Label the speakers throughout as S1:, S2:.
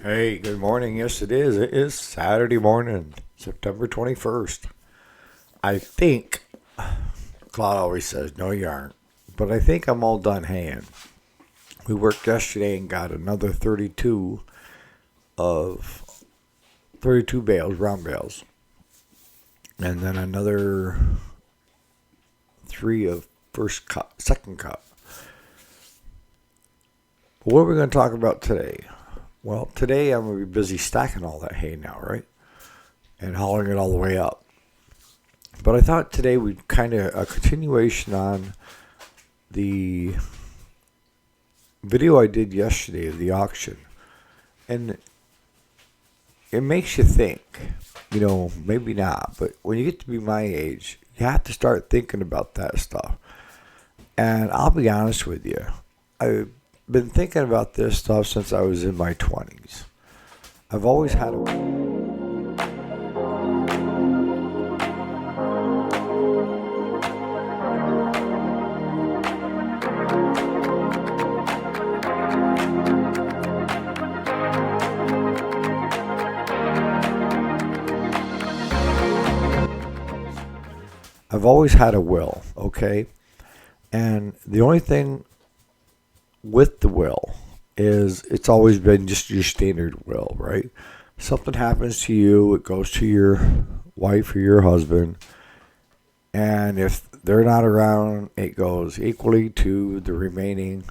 S1: Hey, good morning. Yes, it is. It is Saturday morning, September 21st. I think, Claude always says, no, you aren't. But I think I'm all done haying. We worked yesterday and got another 32 of 32 bales, round bales. And then another 3 of first cut, second cut. What are we going to talk about today? Well, today I'm going to be busy stacking all that hay now, right? And hauling it all the way up. But I thought today we'd kind of a continuation on the video I did yesterday of the auction. And it makes you think, maybe not, but when you get to be my age, you have to start thinking about that stuff. And I'll be honest with you, I've been thinking about this stuff since I was in my 20s. I've always had a I've always had a will, okay? And the only thing with the will is it's always been just your standard will, right? Something happens to you, it goes to your wife or your husband, and if they're not around, it goes equally to the remaining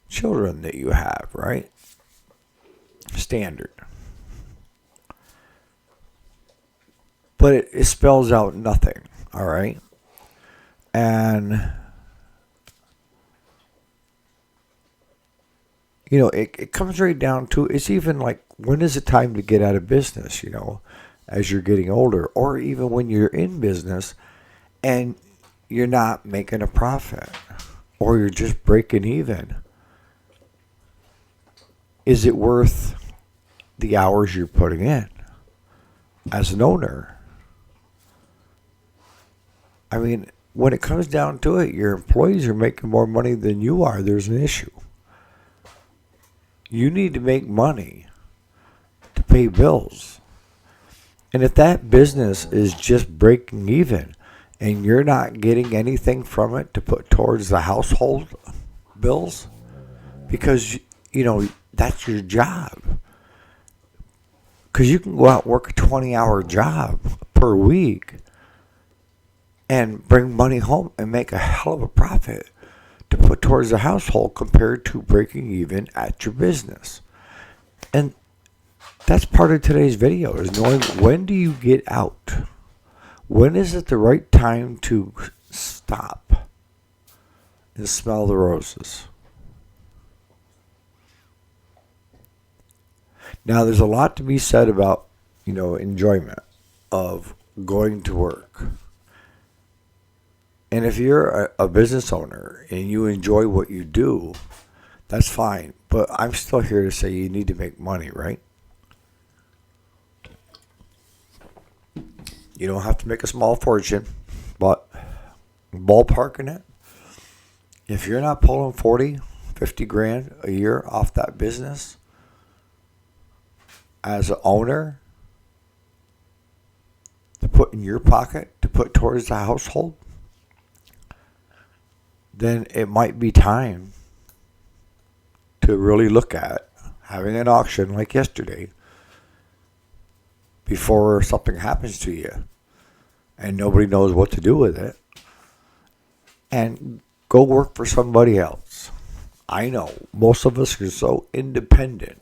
S1: children that you have, right? Standard. But it spells out nothing, all right? And it comes right down to it's even like when is it time to get out of business, as you're getting older, or even when you're in business and you're not making a profit or you're just breaking even. Is it worth the hours you're putting in as an owner? I mean, when it comes down to it, your employees are making more money than you are. There's an issue. You need to make money to pay bills. And if that business is just breaking even and you're not getting anything from it to put towards the household bills, because, that's your job. Because you can go out and work a 20-hour job per week and bring money home and make a hell of a profit to put towards the household compared to breaking even at your business. And that's part of today's video, is knowing when do you get out? When is it the right time to stop and smell the roses? Now, there's a lot to be said about, enjoyment of going to work. And if you're a business owner and you enjoy what you do, that's fine. But I'm still here to say you need to make money, right? You don't have to make a small fortune, but ballparking it, if you're not pulling 40, 50 grand a year off that business as an owner to put in your pocket to put towards the household, then it might be time to really look at having an auction like yesterday before something happens to you and nobody knows what to do with it, and go work for somebody else. I know most of us are so independent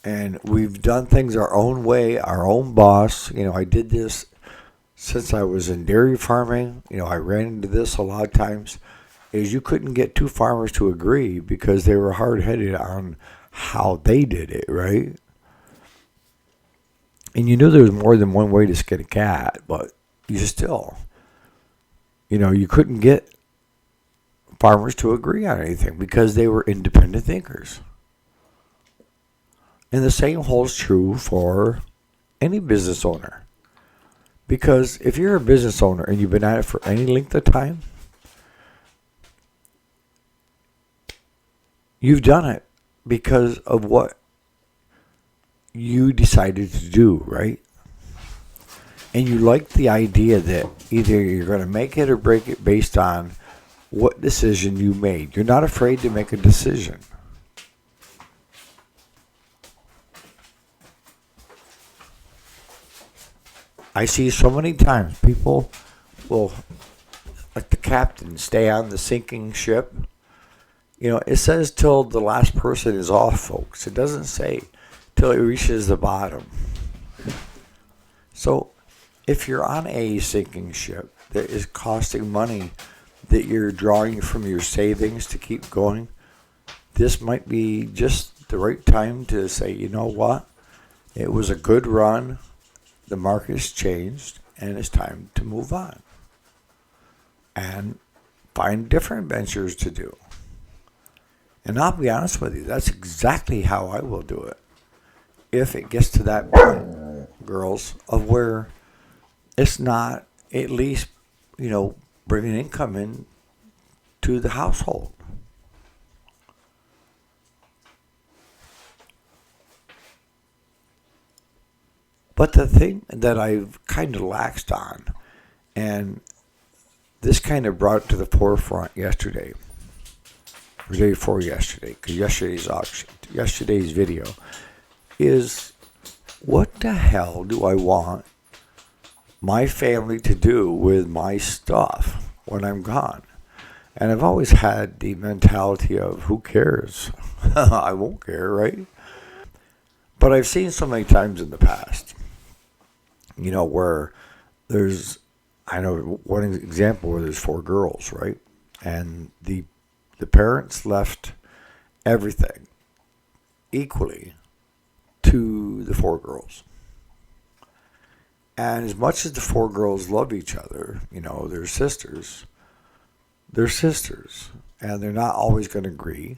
S1: and we've done things our own way, our own boss. I did this since I was in dairy farming. I ran into this a lot of times, is you couldn't get two farmers to agree because they were hard-headed on how they did it, right? And you knew there was more than one way to skin a cat, but you still, you couldn't get farmers to agree on anything because they were independent thinkers. And the same holds true for any business owner. Because if you're a business owner and you've been at it for any length of time, you've done it because of what you decided to do, right? And you like the idea that either you're going to make it or break it based on what decision you made. You're not afraid to make a decision. I see so many times people will, like the captain, stay on the sinking ship. You know, it says till the last person is off, folks. It doesn't say till it reaches the bottom. So if you're on a sinking ship that is costing money that you're drawing from your savings to keep going, this might be just the right time to say, you know what? It was a good run. The market's changed, and it's time to move on and find different ventures to do. And I'll be honest with you, that's exactly how I will do it. If it gets to that point, girls, of where it's not at least, bringing income in to the household. But the thing that I've kind of laxed on, and this kind of brought it to the forefront yesterday, or day before yesterday, because yesterday's video, is what the hell do I want my family to do with my stuff when I'm gone? And I've always had the mentality of, who cares? I won't care, right? But I've seen so many times in the past, where I know one example where there's 4 girls, right? And the parents left everything equally to the 4 girls. And as much as the 4 girls love each other, they're sisters. They're sisters. And they're not always going to agree.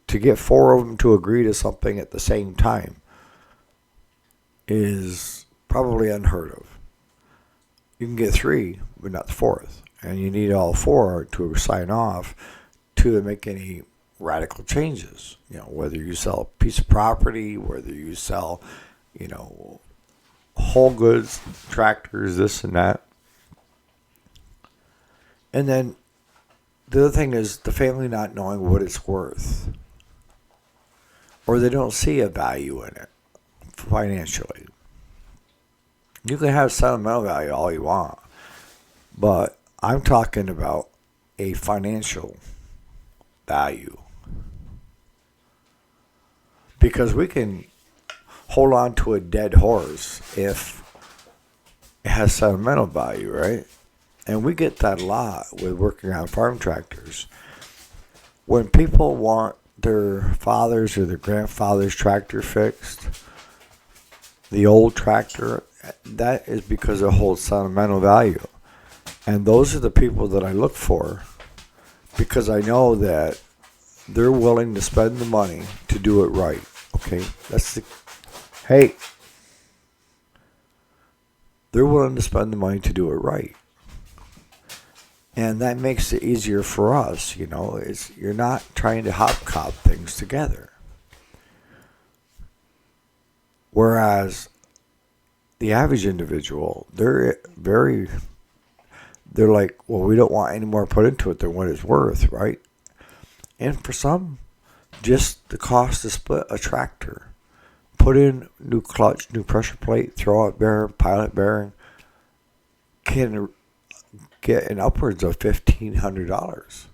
S1: To get 4 of them to agree to something at the same time is probably unheard of. You can get 3, but not the 4th. And you need all 4 to sign off to make any radical changes. Whether you sell a piece of property, whether you sell, whole goods, tractors, this and that. And then the other thing is the family not knowing what it's worth. Or they don't see a value in it financially. You can have sentimental value all you want, but I'm talking about a financial value. Because we can hold on to a dead horse if it has sentimental value, right? And we get that a lot with working on farm tractors. When people want their father's or their grandfather's tractor fixed, the old tractor, that is because it holds sentimental value. And those are the people that I look for, because I know that they're willing to spend the money to do it right. Okay? They're willing to spend the money to do it right. And that makes it easier for us, you're not trying to hopcop things together. Whereas the average individual, they're like, well, we don't want any more put into it than what it's worth, right? And for some, just the cost to split a tractor, put in new clutch, new pressure plate, throw out bearing, pilot bearing, can get an upwards of $1,500.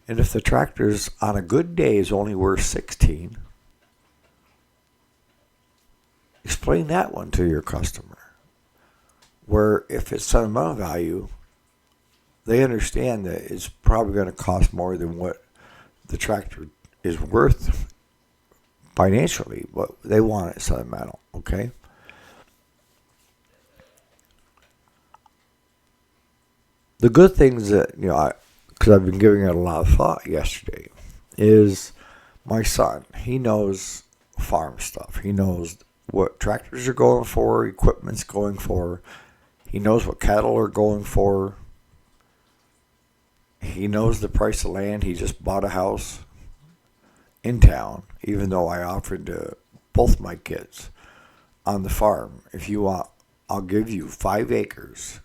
S1: And if the tractor's on a good day is only worth $16,000, explain that one to your customer. Where if it's sentimental value, they understand that it's probably going to cost more than what the tractor is worth financially, but they want it sentimental, okay? The good things that, because I've been giving it a lot of thought yesterday, is my son. He knows farm stuff. He knows what tractors are going for, equipment's going for. He knows what cattle are going for. He knows the price of land. He just bought a house in town, even though I offered to both my kids on the farm. If you want, I'll give you 5 acres.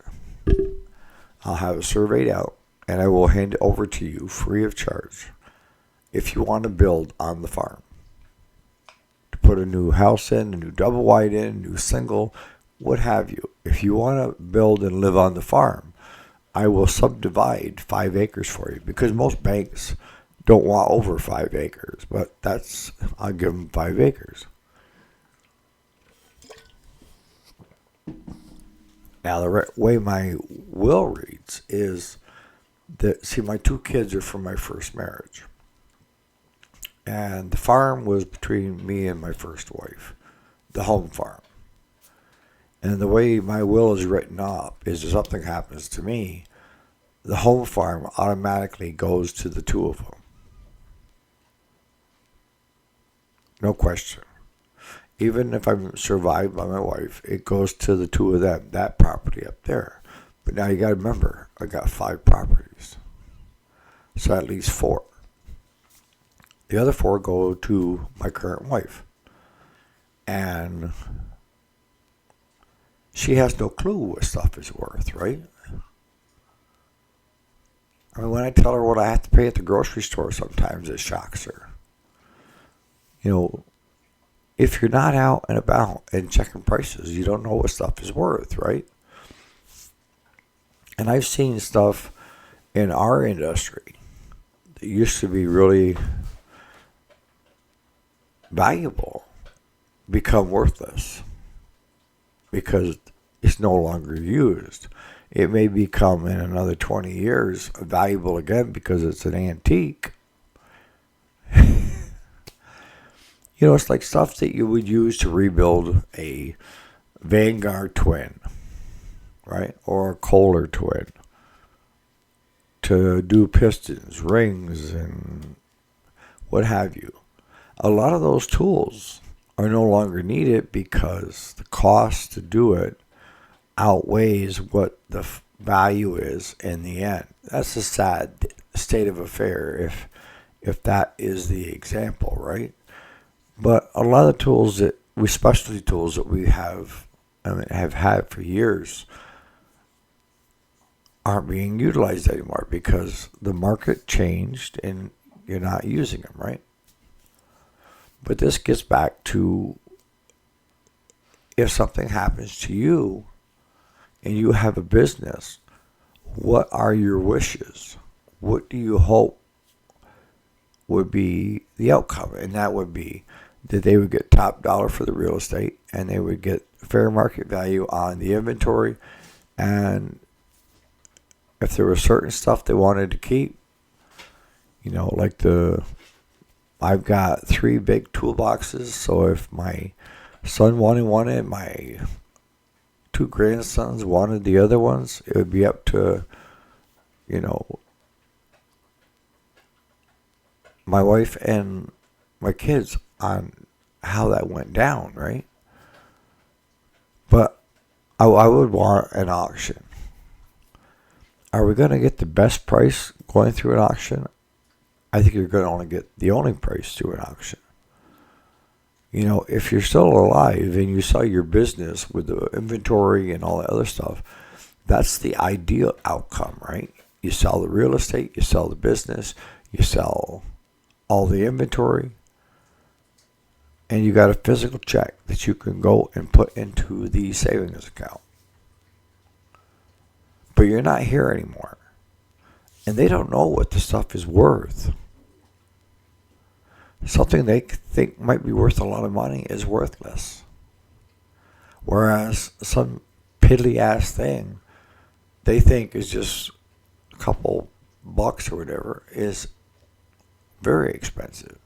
S1: I'll have it surveyed out, and I will hand it over to you free of charge if you want to build on the farm. To put a new house in, a new double wide in, a new single, what have you. If you want to build and live on the farm, I will subdivide 5 acres for you, because most banks don't want over 5 acres, but I'll give them 5 acres. Now, the way my will reads is that, see, my 2 kids are from my first marriage. And the farm was between me and my first wife, the home farm. And the way my will is written up is if something happens to me, the home farm automatically goes to the 2 of them. No question. Even if I'm survived by my wife, it goes to the 2 of them, that property up there. But now you got to remember, I got 5 properties. So at least 4. The other 4 go to my current wife. And she has no clue what stuff is worth, right? I mean, when I tell her what I have to pay at the grocery store, sometimes it shocks her. You know, if you're not out and about and checking prices, you don't know what stuff is worth, right? And I've seen stuff in our industry that used to be really valuable become worthless because it's no longer used. It may become in another 20 years valuable again because it's an antique. You know, it's like stuff that you would use to rebuild a Vanguard twin, right? Or a Kohler twin. To do pistons, rings, and what have you. A lot of those tools are no longer needed because the cost to do it outweighs what the value is in the end. That's a sad state of affair if that is the example, right? But a lot of tools specialty tools that we have had for years aren't being utilized anymore because the market changed and you're not using them, right? But this gets back to if something happens to you and you have a business, what are your wishes? What do you hope would be the outcome? And that would be that they would get top dollar for the real estate and they would get fair market value on the inventory. And if there was certain stuff they wanted to keep, you know, like I've got 3 big toolboxes. So if my son wanted it, my 2 grandsons wanted the other ones, it would be up to, you know, my wife and my kids on how that went down, right? But I would want an auction. Are we going to get the best price going through an auction? I think you're going to only get the only price through an auction. You know, if you're still alive and you sell your business with the inventory and all that other stuff, that's the ideal outcome, right? You sell the real estate, you sell the business, you sell all the inventory, and you got a physical check that you can go and put into the savings account. But you're not here anymore. And they don't know what the stuff is worth. Something they think might be worth a lot of money is worthless. Whereas some piddly-ass thing they think is just a couple bucks or whatever is very expensive.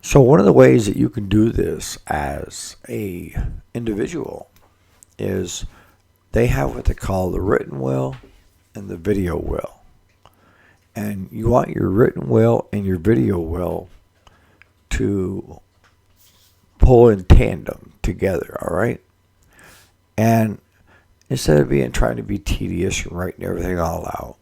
S1: So one of the ways that you can do this as a individual is they have what they call the written will and the video will. And you want your written will and your video will to pull in tandem together, all right? And instead of trying to be tedious and writing everything all out,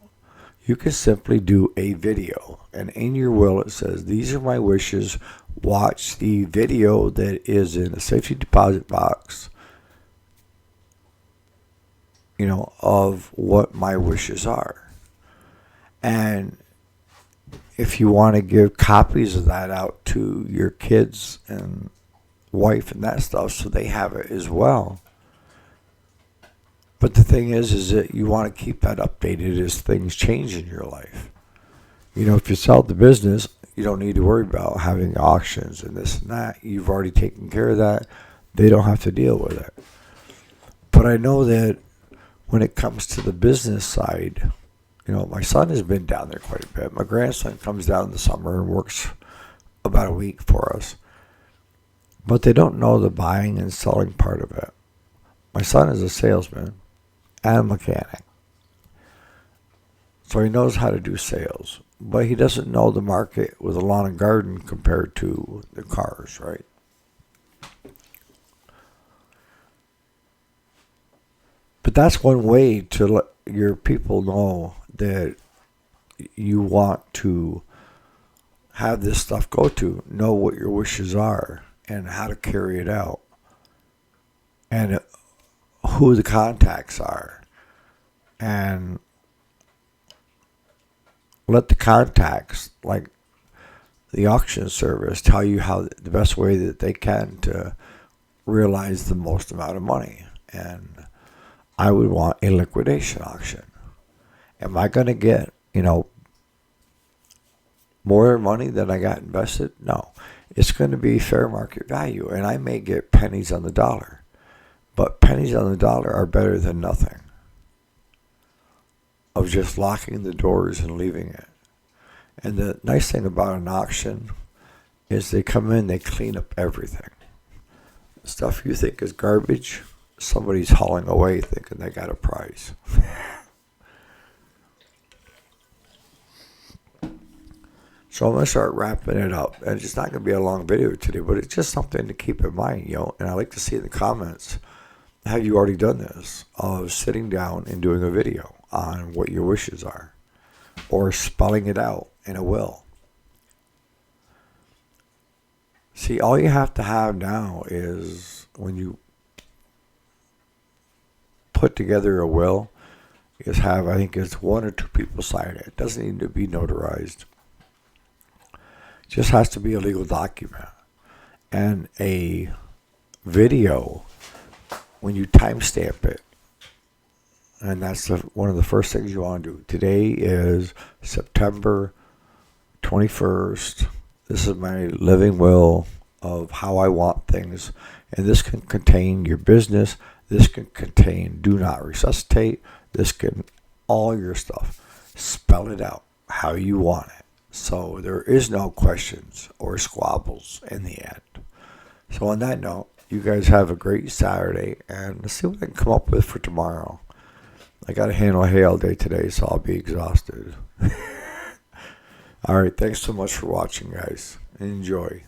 S1: You can simply do a video. And in your will, it says, these are my wishes. Watch the video that is in a safety deposit box, of what my wishes are. And if you want to give copies of that out to your kids and wife and that stuff so they have it as well. But the thing is that you want to keep that updated as things change in your life. If you sell the business, you don't need to worry about having auctions and this and that. You've already taken care of that. They don't have to deal with it. But I know that when it comes to the business side, my son has been down there quite a bit. My grandson comes down in the summer and works about a week for us. But they don't know the buying and selling part of it. My son is a salesman and a mechanic. So he knows how to do sales. But he doesn't know the market with a lawn and garden compared to the cars, right? But that's one way to let your people know that you want to have this stuff go to, know what your wishes are and how to carry it out and who the contacts are, and let the contacts, like the auction service, tell you how the best way that they can to realize the most amount of money. And I would want a liquidation auction. Am I going to get, more money than I got invested? No. It's going to be fair market value, and I may get pennies on the dollar. But pennies on the dollar are better than nothing of just locking the doors and leaving it. And the nice thing about an auction is they come in, they clean up everything. Stuff you think is garbage, somebody's hauling away thinking they got a prize. So I'm going to start wrapping it up. And it's not going to be a long video today, but it's just something to keep in mind, And I like to see in the comments, have you already done this? Of sitting down and doing a video on what your wishes are, or spelling it out in a will. See, all you have to have now is, when you put together a will, is have, I think it's 1 or 2 people sign it. It doesn't need to be notarized. It just has to be a legal document. And a video, when you timestamp it, and that's one of the first things you want to do. Today is September 21st. This is my living will of how I want things. And this can contain your business. This can contain do not resuscitate. This can, all your stuff. Spell it out how you want it. So there is no questions or squabbles in the end. So on that note, you guys have a great Saturday, and let's see what I can come up with for tomorrow. I got to handle hay all day today, so I'll be exhausted. All right, thanks so much for watching, guys. Enjoy.